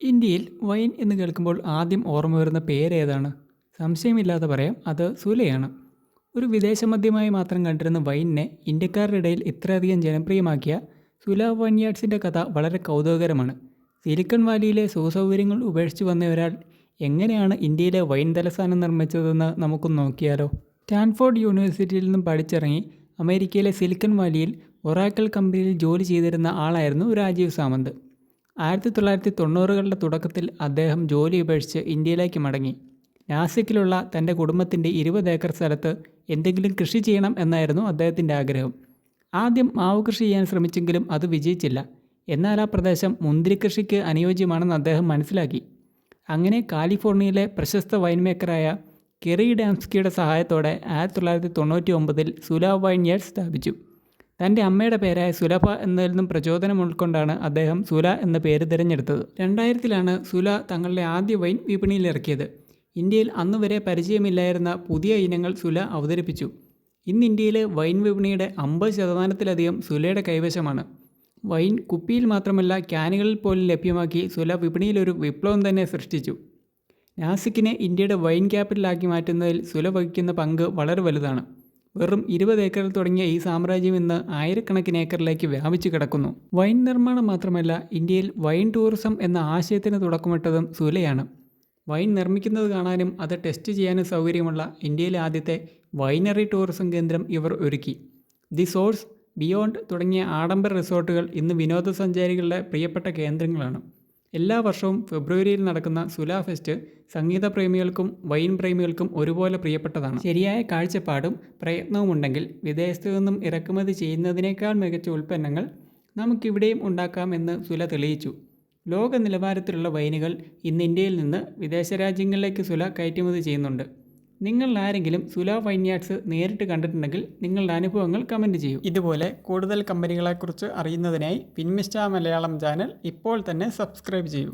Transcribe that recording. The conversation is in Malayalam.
ഇന്ത്യയിൽ വൈൻ എന്ന് കേൾക്കുമ്പോൾ ആദ്യം ഓർമ്മ വരുന്ന പേരേതാണ്? സംശയമില്ലാതെ പറയാം, അത് സുലയാണ്. ഒരു വിദേശമദ്യമായി മാത്രം കണ്ടിരുന്ന വൈനിനെ ഇന്ത്യക്കാരുടെ ഇടയിൽ ഇത്രയധികം ജനപ്രിയമാക്കിയ സുല വൈൻയാർഡ്സിൻ്റെ കഥ വളരെ കൗതുകകരമാണ്. സിലിക്കൺ വാലിയിലെ സുഖസൗകര്യങ്ങൾ ഉപേക്ഷിച്ച് വന്ന ഒരാൾ എങ്ങനെയാണ് ഇന്ത്യയിലെ വൈൻ തലസ്ഥാനം നിർമ്മിച്ചതെന്ന് നമുക്കൊന്ന് നോക്കിയാലോ. സ്റ്റാൻഫോർഡ് യൂണിവേഴ്സിറ്റിയിൽ നിന്നും പഠിച്ചിറങ്ങി അമേരിക്കയിലെ സിലിക്കൺ വാലിയിൽ ഒറാക്കിൾ കമ്പനിയിൽ ജോലി ചെയ്തിരുന്ന ആളായിരുന്നു രാജീവ് സാമന്ത്. 1990കളുടെ തുടക്കത്തിൽ അദ്ദേഹം ജോലി ഉപേക്ഷിച്ച് ഇന്ത്യയിലേക്ക് മടങ്ങി. നാസിക്കിലുള്ള തൻ്റെ കുടുംബത്തിൻ്റെ 20 ഏക്കർ സ്ഥലത്ത് എന്തെങ്കിലും കൃഷി ചെയ്യണം എന്നായിരുന്നു അദ്ദേഹത്തിൻ്റെ ആഗ്രഹം. ആദ്യം മാവ് കൃഷി ചെയ്യാൻ ശ്രമിച്ചെങ്കിലും അത് വിജയിച്ചില്ല. എന്നാൽ ആ പ്രദേശം മുന്തിരിക്കൃഷിക്ക് അനുയോജ്യമാണെന്ന് അദ്ദേഹം മനസ്സിലാക്കി. അങ്ങനെ കാലിഫോർണിയയിലെ പ്രശസ്ത വൈൻ മേക്കറായ കെറി ഡാംസ്കിയുടെ സഹായത്തോടെ 1999-ൽ സുല വൈൻയാർഡ്സ് സ്ഥാപിച്ചു. തൻ്റെ അമ്മയുടെ പേരായ സുലഭ എന്നതിൽ നിന്നും പ്രചോദനം ഉൾക്കൊണ്ടാണ് അദ്ദേഹം സുല എന്ന പേര് തിരഞ്ഞെടുത്തത്. 2000-ലാണ് സുല തങ്ങളുടെ ആദ്യ വൈൻ വിപണിയിലിറക്കിയത്. ഇന്ത്യയിൽ അന്നുവരെ പരിചയമില്ലായിരുന്ന പുതിയ ഇനങ്ങൾ സുല അവതരിപ്പിച്ചു. ഇന്ന് ഇന്ത്യയിലെ വൈൻ വിപണിയുടെ 50%-ലധികം സുലയുടെ കൈവശമാണ്. വൈൻ കുപ്പിയിൽ മാത്രമല്ല ക്യാനുകളിൽ പോലും ലഭ്യമാക്കി സുല വിപണിയിലൊരു വിപ്ലവം തന്നെ സൃഷ്ടിച്ചു. നാസിക്കിനെ ഇന്ത്യയുടെ വൈൻ ക്യാപിറ്റലാക്കി മാറ്റുന്നതിൽ സുല വഹിക്കുന്ന പങ്ക് വളരെ വലുതാണ്. വെറും 20 ഏക്കറിൽ തുടങ്ങിയ ഈ സാമ്രാജ്യം ഇന്ന് ആയിരക്കണക്കിന് ഏക്കറിലേക്ക് വ്യാപിച്ചു കിടക്കുന്നു. വൈൻ നിർമ്മാണം മാത്രമല്ല, ഇന്ത്യയിൽ വൈൻ ടൂറിസം എന്ന ആശയത്തിന് തുടക്കമിട്ടതും സുലയാണ്. വൈൻ നിർമ്മിക്കുന്നത് കാണാനും അത് ടെസ്റ്റ് ചെയ്യാനും സൗകര്യമുള്ള ഇന്ത്യയിലെ ആദ്യത്തെ വൈനറി ടൂറിസം കേന്ദ്രം ഇവർ ഒരുക്കി. ദി സോഴ്സ്, ബിയോണ്ട് തുടങ്ങിയ ആഡംബര റിസോർട്ടുകൾ ഇന്ന് വിനോദസഞ്ചാരികളുടെ പ്രിയപ്പെട്ട കേന്ദ്രങ്ങളാണ്. എല്ലാ വർഷവും ഫെബ്രുവരിയിൽ നടക്കുന്ന സുല ഫെസ്റ്റ് സംഗീത പ്രേമികൾക്കും വൈൻ പ്രേമികൾക്കും ഒരുപോലെ പ്രിയപ്പെട്ടതാണ്. ശരിയായ കാഴ്ചപ്പാടും പ്രയത്നവും ഉണ്ടെങ്കിൽ വിദേശത്തു നിന്നും ഇറക്കുമതി ചെയ്യുന്നതിനേക്കാൾ മികച്ച ഉൽപ്പന്നങ്ങൾ നമുക്കിവിടെയും ഉണ്ടാക്കാം എന്ന് സുല തെളിയിച്ചു. ലോക നിലവാരത്തിലുള്ള വൈനുകൾ ഇന്ന് ഇന്ത്യയിൽ നിന്ന് വിദേശ രാജ്യങ്ങളിലേക്ക് സുല കയറ്റുമതി ചെയ്യുന്നുണ്ട്. നിങ്ങൾ ആരെങ്കിലും സുല വൈൻയാർഡ്സ് നേരിട്ട് കണ്ടിട്ടുണ്ടെങ്കിൽ നിങ്ങളുടെ അനുഭവങ്ങൾ കമൻറ്റ് ചെയ്യൂ. ഇതുപോലെ കൂടുതൽ കമ്പനികളെക്കുറിച്ച് അറിയുന്നതിനായി ഫിൻമിസ്റ്റ മലയാളം ചാനൽ ഇപ്പോൾ തന്നെ സബ്സ്ക്രൈബ് ചെയ്യൂ.